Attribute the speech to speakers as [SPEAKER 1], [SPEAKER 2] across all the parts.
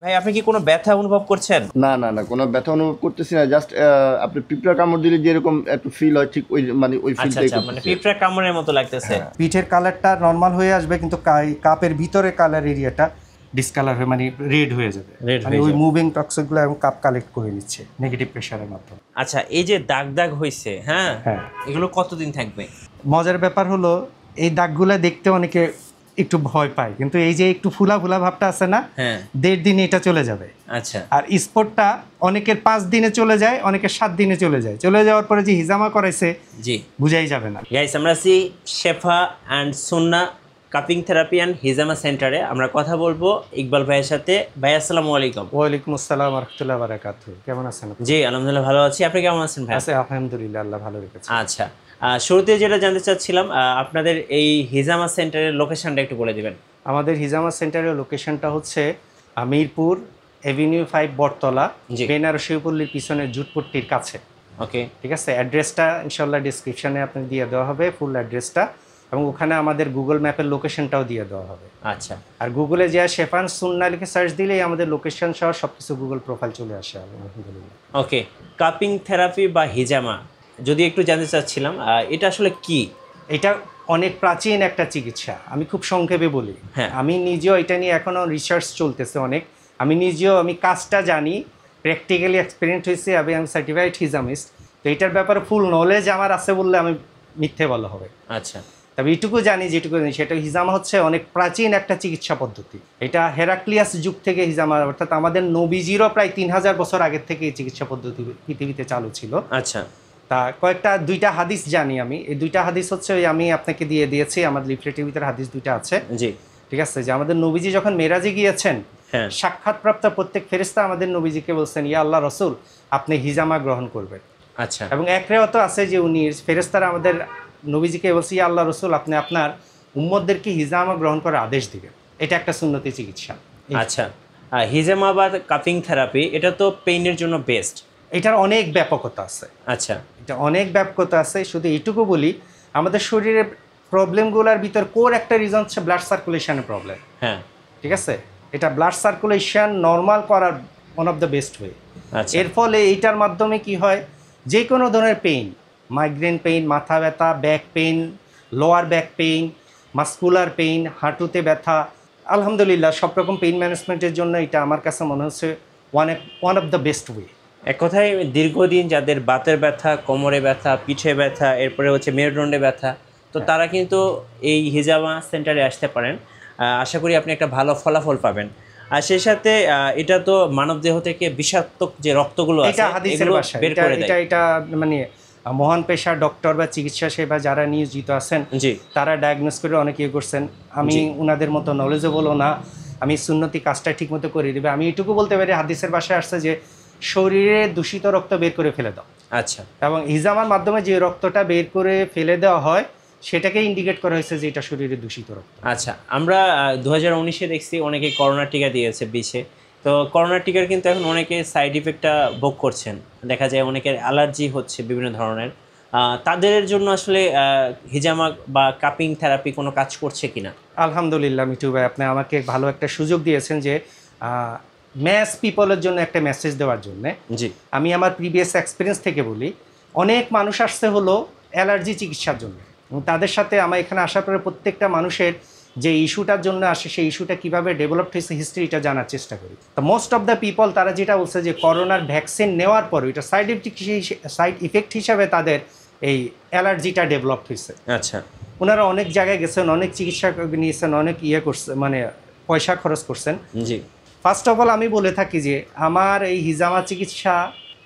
[SPEAKER 1] ভাই আপনি কি কোনো ব্যথা অনুভব করছেন?
[SPEAKER 2] না না না, কোনো ব্যথা অনুভব করতেছি না। জাস্ট আপনি পিঁপড়া কামড় দিলে যেরকম একটু ফিল হয়, ঠিক ওই মানে ওই
[SPEAKER 1] আচ্ছা
[SPEAKER 2] ফিলটাই
[SPEAKER 1] আচ্ছা, মানে
[SPEAKER 2] করতেছি।
[SPEAKER 1] পিঁপড়া কামড়ের মতো লাগতেছে।
[SPEAKER 2] হ্যাঁ।
[SPEAKER 3] পিঠের কালারটা নর্মাল হয়ে আসবে, কিন্তু কাপের ভিতরে কালার এরিয়াটা ডিসকালার হয়ে মানে রেড হয়ে যাবে।
[SPEAKER 1] Red
[SPEAKER 3] মানে
[SPEAKER 1] হয়ে
[SPEAKER 3] ওই
[SPEAKER 1] যাবে।
[SPEAKER 3] মুভিং টক্সিকগুলো এবং কাপ কালেক্ট করে নিচ্ছে নেগেটিভ প্রেশারের মাধ্যমে।
[SPEAKER 1] আচ্ছা, এই যে দাগ দাগ হইছে, হ্যাঁ,
[SPEAKER 3] হ্যাঁ।
[SPEAKER 1] এগুলো কতদিন থাকবে?
[SPEAKER 3] মজার ব্যাপার হলো এই দাগগুলো দেখতে অনেকে একটু ভয় পায়, কিন্তু এই যে একটু ফুলা ফুলা ভাবটা আছে না,
[SPEAKER 1] হ্যাঁ।
[SPEAKER 3] 1.5 দিনে এটা চলে যাবে।
[SPEAKER 1] আচ্ছা।
[SPEAKER 3] আর স্পটটা অনেকের 5 দিনে চলে যায়, অনেকের 7 দিনে চলে যায়। চলে যাওয়ার পরে যে হিজামা করাইছে
[SPEAKER 1] জি
[SPEAKER 3] বুঝাই যাবে না।
[SPEAKER 1] গাইস, আমরা আছি Shefa and Sunna cupping therapy and Hijama সেন্টারে। আমরা কথা বলবো ইকবাল ভাইয়ের সাথে। ভাই আসসালামু আলাইকুম।
[SPEAKER 3] ওয়ালাইকুম আসসালাম ওয়া রাহমাতুল্লাহি ওয়া বারাকাতুহু। কেমন আছেন আপনি?
[SPEAKER 1] জি আলহামদুলিল্লাহ ভালো আছি, আপনি কেমন আছেন ভাই?
[SPEAKER 3] আছে আলহামদুলিল্লাহ, আল্লাহ ভালো রেখেছে।
[SPEAKER 1] আচ্ছা, শুরুতে যেটা জানতে চাচ্ছিলাম, আপনাদের এই হিজামা সেন্টারের লোকেশনটা একটু বলে দিবেন।
[SPEAKER 3] আমাদের হিজামা সেন্টারের লোকেশনটা হচ্ছে মিরপুর এভিনিউ 5 বটতলা,
[SPEAKER 1] জি।
[SPEAKER 3] বেনারসি পল্লীর পিছনে জুটপট্টির কাছে।
[SPEAKER 1] ওকে।
[SPEAKER 3] ঠিক আছে, অ্যাড্রেসটা ইনশাল্লাহ ডিসক্রিপশনে আপনি দিয়ে দেওয়া হবে, ফুল অ্যাড্রেসটা, এবং ওখানে আমাদের গুগল ম্যাপের লোকেশনটাও দিয়ে দেওয়া হবে।
[SPEAKER 1] আচ্ছা
[SPEAKER 3] আর গুগলে যে শেফান সুন্না লিখে সার্চ দিলেই আমাদের লোকেশন সহ সব কিছু গুগল প্রোফাইল চলে আসে আলহামদুলিল্লাহ।
[SPEAKER 1] ওকে, কাপিং থেরাপি বা হিজামা যদি একটু জানতে চাচ্ছিলাম, এটা আসলে কি?
[SPEAKER 3] এটা অনেক প্রাচীন একটা চিকিৎসা, আমি খুব সংক্ষেপে বলি।
[SPEAKER 1] হ্যাঁ।
[SPEAKER 3] আমি নিজেও এটা নিয়ে এখনও রিসার্চ চলতেছে অনেক। আমি কাজটা জানি, প্র্যাকটিক্যালি এক্সপিরিয়েন্স হয়েছে, আমি সার্টিফাইড হিজামিস্ট। তো এটার ব্যাপারে ফুল নলেজ আমার আছে বললে আমি মিথ্যে বলা হবে।
[SPEAKER 1] আচ্ছা।
[SPEAKER 3] তবে এইটুকু জানি, যেটুকু জানি সেটা, হিজামা হচ্ছে অনেক প্রাচীন একটা চিকিৎসা পদ্ধতি। এটা হেরাক্লিয়াস যুগ থেকে হিজামা, অর্থাৎ আমাদের নবীজিরও প্রায় 3000 বছর আগের থেকে এই চিকিৎসা পদ্ধতি পৃথিবীতে চালু ছিল।
[SPEAKER 1] আচ্ছা।
[SPEAKER 3] তা দুইটা হাদিস জানি আমি। এই দুইটা হাদিস হচ্ছে ওই আমি আপনাকে দিয়ে দিয়েছি, আমার লিফলেটের ভিতরে হাদিস দুইটা আছে।
[SPEAKER 1] জি।
[SPEAKER 3] ঠিক আছে, যে আমাদের নবীজি যখন মেরাজে গিয়েছেন,
[SPEAKER 1] হ্যাঁ।
[SPEAKER 3] সাক্ষাৎপ্রাপ্ত প্রত্যেক ফেরেশতা আমাদের নবীজিকে বলছেন, ইয়া আল্লাহ রসুল, আপনি হিজামা গ্রহণ করবেন।
[SPEAKER 1] আচ্ছা।
[SPEAKER 3] এবং এক রেওয়াত আছে যে উনি ফেরেশতারা আমাদের নবীজিকে বলছে, ইয়া আল্লাহ রসুল, আপনি আপনার উম্মতদেরকে হিজামা গ্রহণ করার আদেশ দিবেন। এটা একটা সুন্নতি চিকিৎসা।
[SPEAKER 1] আচ্ছা, হিজামা বা কাপিং থেরাপি এটা তো পেইনের জন্য বেস্ট।
[SPEAKER 3] এটার অনেক ব্যাপকতা আছে।
[SPEAKER 1] আচ্ছা।
[SPEAKER 3] এটা অনেক ব্যাপকতা আছে। শুধু এইটুকু বলি, আমাদের শরীরের প্রবলেমগুলোর ভিতর কোর একটা রিজন হচ্ছে ব্লাড সার্কুলেশনের প্রবলেম।
[SPEAKER 1] হ্যাঁ।
[SPEAKER 3] ঠিক আছে, এটা ব্লাড সার্কুলেশন নর্মাল করার one of the best way.
[SPEAKER 1] আচ্ছা।
[SPEAKER 3] এর ফলে এইটার মাধ্যমে কি হয়, যে কোনো ধরনের পেইন, মাইগ্রেন পেইন, মাথা ব্যথা, back pain, lower back pain, muscular pain, হাঁটুতে ব্যথা, আলহামদুলিল্লাহ সব রকম পেইন ম্যানেজমেন্টের জন্য এটা আমার কাছে মনে হচ্ছে one of the best way.
[SPEAKER 1] এক কথায় দীর্ঘদিন যাদের বাতের ব্যথা, কোমরে ব্যথা, পিঠে ব্যথা, এরপরে হচ্ছে মেরুদণ্ডে ব্যথা, তো তারা কিন্তু এই হিজামা সেন্টারে আসতে পারেন। আশা করি আপনি একটা ভালো ফলাফল পাবেন। আর সেই সাথে এটা তো মানবদেহ থেকে বিষাক্ত যে রক্তগুলো আছে
[SPEAKER 3] এটা হাদিসের
[SPEAKER 1] এগুলো
[SPEAKER 3] ভাষা,
[SPEAKER 1] বের করে দেয়।
[SPEAKER 3] এটা মানে মহান পেশা ডক্টর বা চিকিৎসা সেবা যারা নিয়োজিত আছেন,
[SPEAKER 1] জি।
[SPEAKER 3] তারা ডায়াগনোস করে অনেক ইয়ে করছেন। আমি
[SPEAKER 1] জি।
[SPEAKER 3] উনাদের মতো নলেজেবলও না, আমি সুন্নতি কাজটা ঠিকমতো করে দিবে। আমি এটুকু বলতে পারি, হাদিসের ভাষায় আসছে যে শরীরে দূষিত রক্ত বের করে ফেলে দাও।
[SPEAKER 1] আচ্ছা।
[SPEAKER 3] এবং হিজামার মাধ্যমে যে রক্তটা বের করে ফেলে দেওয়া হয় সেটাকে ইন্ডিকেট করা হয়েছে যে এটা শরীরে দূষিত রক্ত।
[SPEAKER 1] আচ্ছা, আমরা 2019-এ দেখছি অনেকে করোনা টিকা দিয়েছে 20-এ। তো করোনা টিকার কিন্তু এখন অনেকে সাইড ইফেক্টটা ভোগ করছেন, দেখা যায় অনেকের অ্যালার্জি হচ্ছে বিভিন্ন ধরনের। তাদের জন্য আসলে হিজামা বা কাপিং থেরাপি কোনো কাজ করছে কিনা?
[SPEAKER 3] আলহামদুলিল্লাহ মিঠু ভাই, আপনি আমাকে ভালো একটা সুযোগ দিয়েছেন যে ম্যাস পিপলের জন্য একটা মেসেজ দেওয়ার জন্যে।
[SPEAKER 1] জি।
[SPEAKER 3] আমি আমার প্রিভিয়াস এক্সপিরিয়েন্স থেকে বলি, অনেক মানুষ আসছে হলো অ্যালার্জি চিকিৎসার জন্য, এবং তাদের সাথে আমার এখানে আসার পরে প্রত্যেকটা মানুষের যে ইস্যুটার জন্য আসে সেই ইস্যুটা কীভাবে ডেভেলপড হয়েছে হিস্ট্রিটা জানার চেষ্টা করি। তো মোস্ট অফ দ্য পিপল তারা যেটা বলছে যে করোনার ভ্যাকসিন নেওয়ার পর এটা সাইড ইফেক্ট হিসাবে তাদের এই অ্যালার্জিটা ডেভেলপড হয়েছে।
[SPEAKER 1] আচ্ছা।
[SPEAKER 3] ওনারা অনেক জায়গায় গেছেন, অনেক চিকিৎসা নিয়েছেন, অনেক ইয়ে করছে, মানে পয়সা খরচ করছেন।
[SPEAKER 1] জি।
[SPEAKER 3] ফার্স্ট অফ অল আমি বলে থাকি যে আমার এই হিজামা চিকিৎসা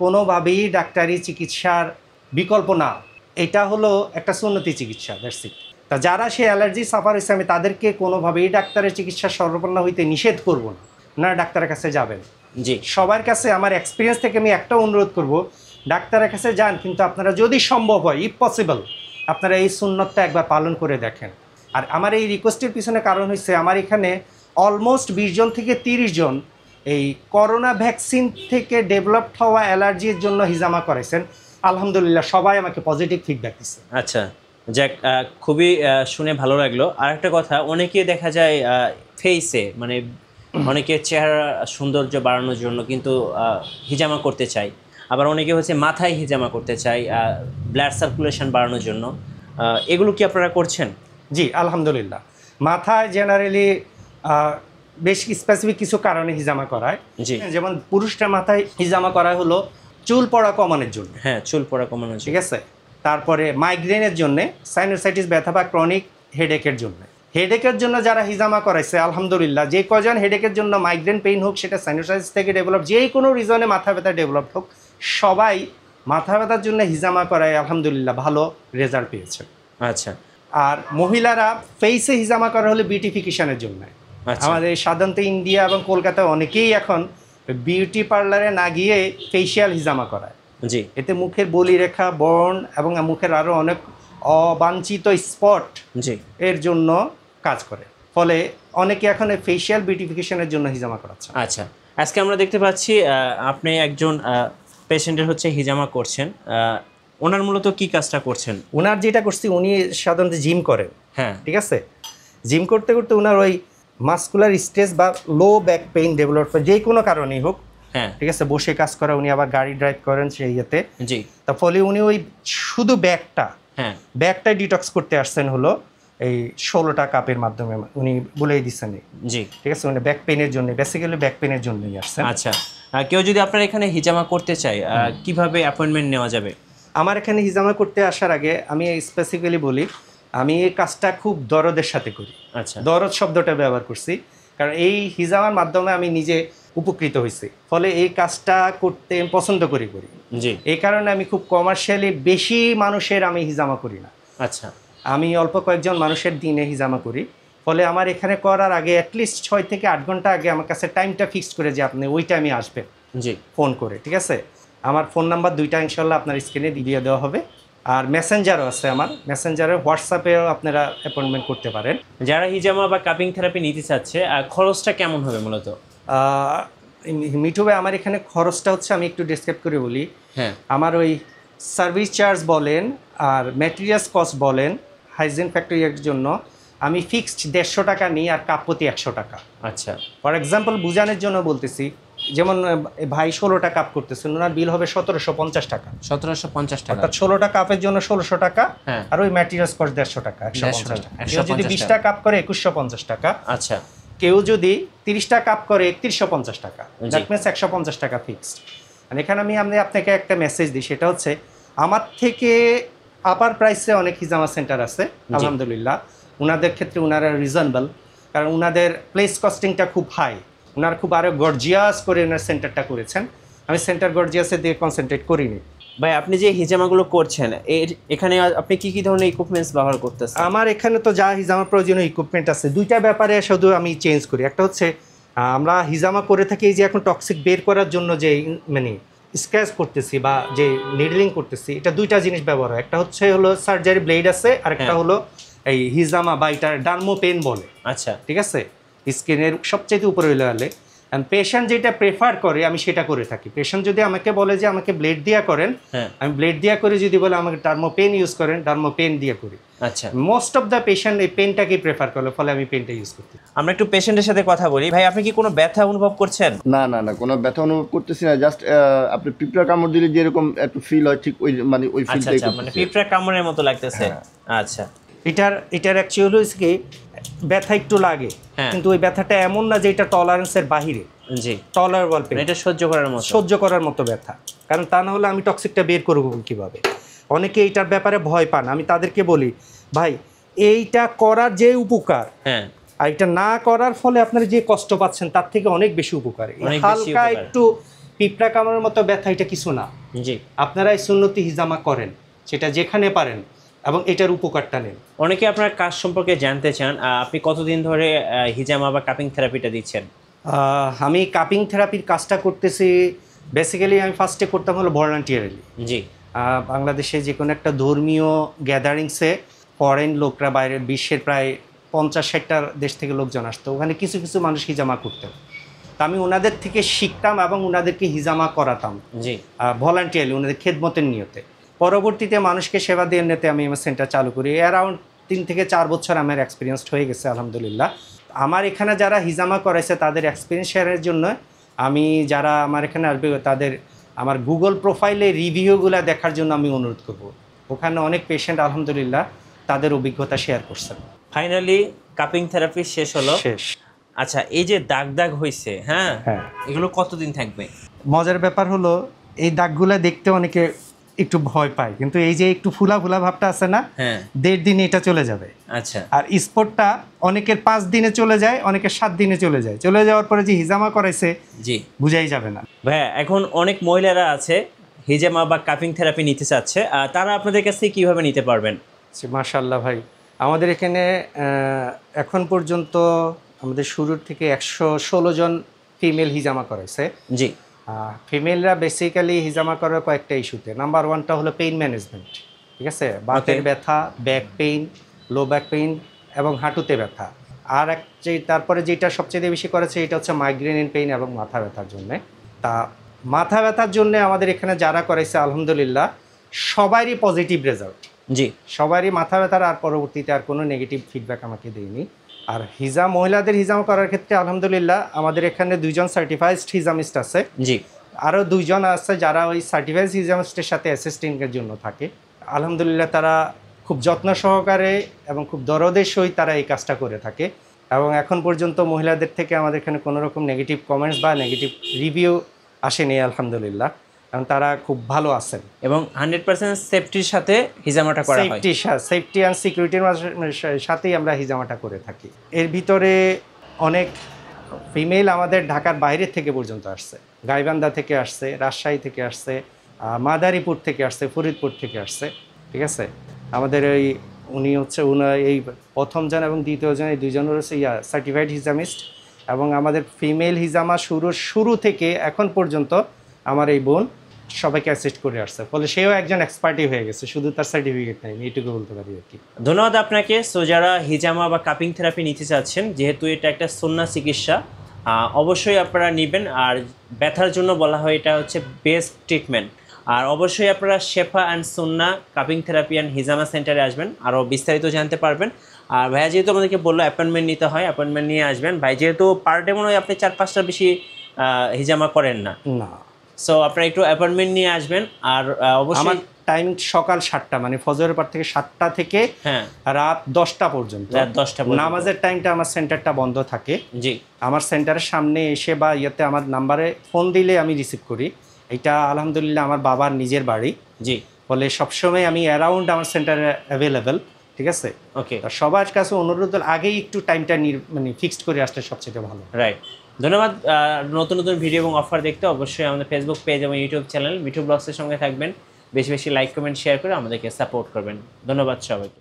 [SPEAKER 3] কোনোভাবেই ডাক্তারি চিকিৎসার বিকল্প না। এটা হলো একটা সুন্নতি চিকিৎসা, দ্যাটস ইট। তা যারা সে অ্যালার্জি সাফার হয়েছে, আমি তাদেরকে কোনোভাবেই ডাক্তারের চিকিৎসা শরণাপন্ন হইতে নিষেধ করব না, ওনারা ডাক্তারের কাছে যাবেন।
[SPEAKER 1] জি।
[SPEAKER 3] সবার কাছে আমার এক্সপিরিয়েন্স থেকে আমি একটা অনুরোধ করব, ডাক্তারের কাছে যান, কিন্তু আপনারা যদি সম্ভব হয়, ইফ পসিবল, আপনারা এই সুন্নতটা একবার পালন করে দেখেন। আর আমার এই রিকোয়েস্টের পিছনে কারণ হচ্ছে, আমার এখানে অলমোস্ট 20 জন থেকে 30 জন এই করোনা ভ্যাকসিন থেকে ডেভেলপড হওয়া অ্যালার্জির জন্য হিজামা করেছেন। আলহামদুলিল্লাহ সবাই আমাকে পজিটিভ ফিডব্যাক দিচ্ছে।
[SPEAKER 1] আচ্ছা, যাক, খুবই শুনে ভালো লাগলো। আর একটা কথা, অনেকে দেখা যায় ফেসে মানে অনেকে চেহারা সৌন্দর্য বাড়ানোর জন্য কিন্তু হিজামা করতে চায়, আবার অনেকে হচ্ছে মাথায় হিজামা করতে চায় ব্লাড সার্কুলেশন বাড়ানোর জন্য। এগুলো কি আপনারা করছেন?
[SPEAKER 3] জি আলহামদুলিল্লাহ। মাথায় জেনারেলি বেশ স্পেসিফিক কিছু কারণে হিজামা করায়।
[SPEAKER 1] জি।
[SPEAKER 3] যেমন পুরুষরা মাথায় হিজামা করা হলো চুল পড়া কমানোর জন্য,
[SPEAKER 1] হ্যাঁ, চুল পড়া কমানোর জন্য।
[SPEAKER 3] ঠিক আছে। তারপরে মাইগ্রেনের জন্য, সাইনোসাইটিস ব্যথা বা ক্রনিক হেডেকের জন্য। হেডেকের জন্য যারা হিজামা করাইছে আলহামদুলিল্লাহ, যে কজন হেডেকের জন্য মাইগ্রেন পেইন হোক, সেটা সাইনোসাইটিস থেকে ডেভেলপ, যে কোনো রিজনে মাথা ব্যথা ডেভেলপ হোক, সবাই মাথা ব্যথার জন্য হিজামা করায় আলহামদুলিল্লাহ ভালো রেজাল্ট পেয়েছে।
[SPEAKER 1] আচ্ছা।
[SPEAKER 3] আর মহিলারা ফেসে হিজামা করা হলে বিউটিফিকেশনের জন্য।
[SPEAKER 1] আচ্ছা।
[SPEAKER 3] আমাদের সাধারণত ইন্ডিয়া এবং কলকাতায় অনেকেই এখন বিউটি পার্লারে না গিয়ে ফেসিয়াল হিজামা করায়।
[SPEAKER 1] জি।
[SPEAKER 3] এতে মুখের বলিরেখা, বর্ণ এবং মুখের আরও অনেক অবাঞ্ছিত স্পট
[SPEAKER 1] জি
[SPEAKER 3] এর জন্য কাজ করে, ফলে অনেকে এখন ফেসিয়াল বিউটিফিকেশনের জন্য হিজামা করাচ্ছে।
[SPEAKER 1] আচ্ছা, আজকে আমরা দেখতে পাচ্ছি আপনি একজন পেশেন্টের হচ্ছে হিজামা করছেন। ওনার মূলত কি কাজটা করছেন?
[SPEAKER 3] ওনার যেটা করছি, উনি সাধারণত জিম করেন।
[SPEAKER 1] হ্যাঁ,
[SPEAKER 3] ঠিক আছে। জিম করতে করতে ওনার ওই মাসকুলার স্ট্রেস বা লো ব্যাক পেইন ডেভেলপ, যে কোনো কারণেই হোক,
[SPEAKER 1] হ্যাঁ,
[SPEAKER 3] ঠিক আছে, বসে কাজ করা, উনি আবার গাড়ি ড্রাইভ করেন সেই ইয়েতে,
[SPEAKER 1] জি,
[SPEAKER 3] তার ফলে উনি ওই শুধু
[SPEAKER 1] হ্যাঁ,
[SPEAKER 3] ব্যাকটাই ডিটক্স করতে আসছেন হলো এই 16টা কাপের মাধ্যমে, উনি বলেই দিচ্ছেন।
[SPEAKER 1] জি,
[SPEAKER 3] ঠিক আছে, উনি ব্যাক পেইনের জন্য, বেসিক্যালি ব্যাক পেইনের জন্যই আসছেন।
[SPEAKER 1] আচ্ছা। কেউ যদি আপনার এখানে হিজামা করতে চায়, কিভাবে অ্যাপয়েন্টমেন্ট নেওয়া যাবে?
[SPEAKER 3] আমার এখানে হিজামা করতে আসার আগে আমি স্পেসিফিক্যালি বলি, আমি এই কাজটা খুব দরদের সাথে করি।
[SPEAKER 1] আচ্ছা।
[SPEAKER 3] দরদ শব্দটা ব্যবহার করছি কারণ এই হিজামার মাধ্যমে আমি নিজে উপকৃত হয়েছি, ফলে এই কাজটা করতে পছন্দ করি।
[SPEAKER 1] জি।
[SPEAKER 3] এই কারণে আমি খুব কমার্শিয়ালি বেশি মানুষের আমি হিজামা করি না।
[SPEAKER 1] আচ্ছা।
[SPEAKER 3] আমি অল্প কয়েকজন মানুষের দিনে হিজামা করি, ফলে আমার এখানে করার আগে অ্যাটলিস্ট 6 থেকে 8 ঘন্টা আগে আমার কাছে টাইমটা ফিক্সড করে যে আপনি ওই টাইমে আসবেন,
[SPEAKER 1] জি,
[SPEAKER 3] ফোন করে। ঠিক আছে, আমার ফোন নাম্বার 2টা ইনশাল্লাহ আপনার স্ক্রিনে দিয়ে দেওয়া হবে, আর মেসেঞ্জারও আছে আমার, মেসেঞ্জারে হোয়াটসঅ্যাপেও আপনারা অ্যাপয়েন্টমেন্ট করতে পারেন।
[SPEAKER 1] যারা হিজামা বা কাপিং থেরাপি নিতে চাচ্ছে, খরচটা কেমন হবে মূলত?
[SPEAKER 3] মিঠু ভাই, আমার এখানে খরচটা হচ্ছে, আমি একটু ডিসক্রাইব করে বলি।
[SPEAKER 1] হ্যাঁ,
[SPEAKER 3] আমার ওই সার্ভিস চার্জ বলেন আর ম্যাটেরিয়ালস কস্ট বলেন, হাইজিন ফ্যাক্টরির জন্য আমি ফিক্সড 150 টাকা নিই, আর কাপ প্রতি 100 টাকা।
[SPEAKER 1] আচ্ছা।
[SPEAKER 3] ফর এক্সাম্পল বোঝানোর জন্য বলতেছি, যেমন ভাই 16টা কাপ করতেছেন, ওনার বিল হবে 1750 টাকা।
[SPEAKER 1] 1750 টাকা।
[SPEAKER 3] অর্থাৎ 16টা কাপের জন্য 1600 টাকা,
[SPEAKER 1] হ্যাঁ।
[SPEAKER 3] আর ওই ম্যাটেরিয়ালস কস্ট 150 টাকা, 150 টাকা। কেউ যদি 20টা কাপ করে 2150 টাকা,
[SPEAKER 1] আচ্ছা।
[SPEAKER 3] কেউ যদি 30টা কাপ করে 3150 টাকা,
[SPEAKER 1] জি।
[SPEAKER 3] দ্যাট মিনস 150 টাকা ফিক্সড। আর এখানে আমি আপনাকে একটা মেসেজ দিই, সেটা হচ্ছে আমার থেকে আপার প্রাইসে অনেক হিজামা সেন্টার আছে আলহামদুলিল্লাহ, ওনাদের ক্ষেত্রে ওনারা রিজনেবল, কারণ ওনাদের প্লেস কস্টিংটা খুব হাই, ওনারা খুব আরও গর্জিয়াস করে ওনার সেন্টারটা করেছেন। আমি সেন্টার গর্জিয়াসের দিয়ে কনসেন্ট্রেট করিনি।
[SPEAKER 1] ভাই, আপনি যে হিজামাগুলো করছেন, এখানে আপনি কি কি ধরনের ইকুইপমেন্টস ব্যবহার করতেছেন?
[SPEAKER 3] আমার এখানে তো যা হিজামা প্রয়োজনীয় ইকুইপমেন্ট আছে, দুইটা ব্যাপারে শুধু আমি চেঞ্জ করি। একটা হচ্ছে আমরা হিজামা করে থাকি যে এখন টক্সিক বের করার জন্য যে মানে স্ক্র্যাচ করতেছি বা যে নিডলিং করতেছি, এটা দুইটা জিনিস ব্যবহার হয়। একটা হচ্ছে হলো সার্জারি ব্লেড আছে, আর একটা হলো এই হিজামা বা এটা ডার্মো পেন বলে।
[SPEAKER 1] আচ্ছা।
[SPEAKER 3] ঠিক আছে, স্কিনের সবচেয়ে উপরে লেয়ারে। অ্যান্ড পেশেন্ট যেটা প্রেফার করে আমি সেটা করে থাকি। পেশেন্ট যদি আমাকে বলে যে আমাকে ব্লেড দিয়া করেন,
[SPEAKER 1] হ্যাঁ,
[SPEAKER 3] আমি ব্লেড দিয়া করি। যদি বলে আমাকে ডার্মো পেন ইউজ করেন, ডার্মো পেন দিয়ে করি।
[SPEAKER 1] আচ্ছা।
[SPEAKER 3] মোস্ট অফ দ্য পেশেন্ট এই পেনটাকেই প্রেফার করে, ফলে আমি পেনটা ইউজ করি।
[SPEAKER 1] আমরা একটু পেশেন্টের সাথে কথা বলি। ভাই, আপনি কি কোনো ব্যথা অনুভব করছেন?
[SPEAKER 2] না না না, কোনো ব্যথা অনুভব করতেছি না, জাস্ট আপনি পিঁপড়া কামড় দিলে যেরকম একটু ফিল হয়, ঠিক ওই মানে ওই
[SPEAKER 1] আচ্ছা
[SPEAKER 2] ফিলটাই
[SPEAKER 1] আচ্ছা, মানে পিঁপড়া কামড়ের মতো লাগতেছে। আচ্ছা।
[SPEAKER 3] এটার অ্যাকচুয়ালি হচ্ছে কি, ব্যথা একটু লাগে,
[SPEAKER 1] হ্যাঁ।
[SPEAKER 3] কিন্তু ওই ব্যথাটা এমন না যে এটা টলারেন্সের বাহিরে,
[SPEAKER 1] জি,
[SPEAKER 3] টলারেবল পেন,
[SPEAKER 1] এটা সহ্য করার মতো,
[SPEAKER 3] সহ্য করার মতো ব্যথা। কারণ তা না হলে আমি টক্সিকটা বের করবো কীভাবে? অনেকে এইটার ব্যাপারে ভয় পান। আমি তাদেরকে বলি, ভাই এইটা করার যে উপকার,
[SPEAKER 1] হ্যাঁ,
[SPEAKER 3] আর এটা না করার ফলে আপনারা যে কষ্ট পাচ্ছেন তার থেকে অনেক বেশি উপকার।
[SPEAKER 1] অনেক বেশি
[SPEAKER 3] হালকা
[SPEAKER 1] উপকার।
[SPEAKER 3] একটু পিঁপড়া কামড়ের মতো ব্যথা, এটা কিছু না।
[SPEAKER 1] জি।
[SPEAKER 3] আপনারা এই সুন্নতি হিজামা করেন, সেটা যেখানে পারেন, এবং এটার উপকারটা নেন।
[SPEAKER 1] অনেকে আপনার কাজ সম্পর্কে জানতে চান, আপনি কতদিন ধরে হিজামা বা কাপিং থেরাপিটা দিচ্ছেন?
[SPEAKER 3] আমি কাপিং থেরাপির কাজটা করতেছি, বেসিক্যালি আমি ফার্স্টে করতাম হলো ভলান্টিয়ারলি।
[SPEAKER 1] জি।
[SPEAKER 3] বাংলাদেশে যে কোনো একটা ধর্মীয় গ্যাদারিংসে ফরেন লোকরা, বাইরের বিশ্বের প্রায় 50-60টা দেশ থেকে লোকজন আসতো, ওখানে কিছু কিছু মানুষ হিজামা করতেন। তা আমি ওনাদের থেকে শিখতাম এবং ওনাদেরকে হিজামা করাতাম,
[SPEAKER 1] জি,
[SPEAKER 3] ভলান্টিয়ারলি, ওনাদের খেদমতের নিয়তে। পরবর্তীতে মানুষকে সেবা দিয়ে নিতে আমি আমার সেন্টার চালু করি। অ্যারাউন্ড 3 থেকে 4 বছর আমার এক্সপিরিয়েন্সড হয়ে গেছে আলহামদুলিল্লাহ। আমার এখানে যারা হিজামা করাইছে তাদের এক্সপিরিয়েন্স শেয়ারের জন্য আমি যারা আমার এখানে আসবে তাদের আমার গুগল প্রোফাইলে রিভিউগুলো দেখার জন্য আমি অনুরোধ করব। ওখানে অনেক পেশেন্ট আলহামদুলিল্লাহ তাদের অভিজ্ঞতা শেয়ার করছেন।
[SPEAKER 1] ফাইনালি কাপিং থেরাপি শেষ হলো।
[SPEAKER 3] শেষ।
[SPEAKER 1] আচ্ছা, এই যে দাগ দাগ হয়েছে, হ্যাঁ,
[SPEAKER 3] হ্যাঁ,
[SPEAKER 1] এগুলো কতদিন থাকবে?
[SPEAKER 3] মজার ব্যাপার হলো এই দাগগুলা দেখতে অনেকে একটু ভয় পায়, কিন্তু এই যে একটু ফুলা ফুলা ভাবটা আছে না,
[SPEAKER 1] হ্যাঁ,
[SPEAKER 3] 1.5 দিনে এটা চলে যাবে।
[SPEAKER 1] আচ্ছা।
[SPEAKER 3] আর স্পটটা অনেকের 5 দিনে চলে যায়, অনেকের 7 দিনে চলে যায়। চলে যাওয়ার পরে যে হিজামা করাইছে
[SPEAKER 1] জি,
[SPEAKER 3] বুঝাই যাবে না।
[SPEAKER 1] ভাইয়া এখন অনেক মহিলারা আছে হিজামা বা কাপিং থেরাপি নিতে চাচ্ছে, তারা আপনাদের কাছ থেকে কীভাবে নিতে পারবেন?
[SPEAKER 3] মাশাআল্লাহ ভাই, আমাদের এখানে এখন পর্যন্ত আমাদের শুরুর থেকে 116 জন ফিমেল হিজামা করাইছে।
[SPEAKER 1] জি।
[SPEAKER 3] ফিমেলরা বেসিক্যালি হিজামা করার কয়েকটা ইস্যুতে। নাম্বার 1টা হলো পেইন ম্যানেজমেন্ট, ঠিক আছে, বাতের ব্যথা, back pain, low back pain এবং হাঁটুতে ব্যথা। আর তারপরে যেটা সবচেয়ে বেশি করেছে এটা হচ্ছে মাইগ্রেন পেইন এবং মাথা ব্যথার জন্যে। তা মাথা ব্যথার জন্য আমাদের এখানে যারা করাইছে আলহামদুলিল্লাহ সবারই পজিটিভ রেজাল্ট।
[SPEAKER 1] জি,
[SPEAKER 3] সবারই মাথা ব্যথার আর পরবর্তীতে আর কোনো নেগেটিভ ফিডব্যাক আমাকে দেয়নি। আর মহিলাদের হিজাম করার ক্ষেত্রে আলহামদুলিল্লাহ আমাদের এখানে 2 জন সার্টিফাইড হিজামিস্ট আছে।
[SPEAKER 1] জি।
[SPEAKER 3] আরও 2 জন আছে যারা ওই সার্টিফাইড হিজামিস্টের সাথে অ্যাসিস্ট্যান্টের জন্য থাকে। আলহামদুলিল্লাহ তারা খুব যত্ন সহকারে এবং খুব দরদের সহিত তারা এই কাজটা করে থাকে। এবং এখন পর্যন্ত মহিলাদের থেকে আমাদের এখানে কোনো রকম নেগেটিভ কমেন্টস বা নেগেটিভ রিভিউ আসেনি আলহামদুলিল্লাহ, কারণ তারা খুব ভালো আছেন
[SPEAKER 1] এবং 100% সেফটির সাথে হিজামাটা করা হয়।
[SPEAKER 3] সেফটি অ্যান্ড সিকিউরিটির সাথেই আমরা হিজামাটা করে থাকি। এর ভিতরে অনেক ফিমেল আমাদের ঢাকার বাইরের থেকে পর্যন্ত আসছে, গাইবান্ধা থেকে আসছে, রাজশাহী থেকে আসছে, মাদারীপুর থেকে আসছে, ফরিদপুর থেকে আসছে, ঠিক আছে। আমাদের উনি এই প্রথম জন এবং দ্বিতীয় জন, এই 2 জন হচ্ছে সার্টিফাইড হিজামিস্ট। এবং আমাদের ফিমেল হিজামা শুরু থেকে এখন পর্যন্ত আমার এই বোন সবাইকে অ্যাসিস্ট করে আসছে, ফলে সেও একজন এক্সপার্টই হয়ে গেছে, শুধু তার সার্টিফিকেট নেই, এইটুকু বলতে পারি আর কি।
[SPEAKER 1] ধন্যবাদ আপনাকে। সো যারা হিজামা বা কাপিং থেরাপি নিতে চাচ্ছেন, যেহেতু এটা একটা সুন্নাহ চিকিৎসা, অবশ্যই আপনারা নেবেন। আর ব্যথার জন্য বলা হয় এটা হচ্ছে বেস্ট ট্রিটমেন্ট। আর অবশ্যই আপনারা শেফা and Sunnah cupping therapy and Hijama সেন্টারে আসবেন, আরও বিস্তারিত জানতে পারবেন। আর ভাইয়া যেহেতু আমাদেরকে বললো অ্যাপয়েন্টমেন্ট নিতে হয়, অ্যাপয়েন্টমেন্ট নিয়ে আসবেন। ভাই যেহেতু পার ডে মনে হয় আপনি 4-5টার বেশি হিজামা করেন না, সো আপনারা একটু অ্যাপয়েন্টমেন্ট নিয়ে আসবেন। আর অবশ্যই
[SPEAKER 3] আমার টাইম সকাল 7টা, মানে ফজরের পর থেকে 7টা থেকে
[SPEAKER 1] হ্যাঁ
[SPEAKER 3] রাত 10টা পর্যন্ত।
[SPEAKER 1] রাত 10টা পর্যন্ত
[SPEAKER 3] নামাজের টাইমটা আমার সেন্টারটা বন্ধ থাকে।
[SPEAKER 1] জি।
[SPEAKER 3] আমার সেন্টারের সামনে এসে বা ইয়েতে আমার নাম্বারে ফোন দিলে আমি রিসিভ করি। এটা আলহামদুলিল্লাহ আমার বাবার নিজের বাড়ি।
[SPEAKER 1] জি।
[SPEAKER 3] ফলে সবসময় আমি অ্যারাউন্ড আমার সেন্টারে অ্যাভেলেবেল, ঠিক আছে।
[SPEAKER 1] ওকে,
[SPEAKER 3] সবার কাছে অনুরোধ আগেই একটু টাইমটা মানে ফিক্সড করে আসলে সবচেয়ে ভালো।
[SPEAKER 1] রাইট। ধন্যবাদ। নতুন নতুন ভিডিও এবং অফার দেখতে অবশ্যই আমাদের ফেসবুক পেজ এবং ইউটিউব চ্যানেল মিঠু ব্লগসের সঙ্গে থাকবেন। বেশি বেশি লাইক, কমেন্ট, শেয়ার করে আমাদেরকে সাপোর্ট করবেন। ধন্যবাদ সবাইকে।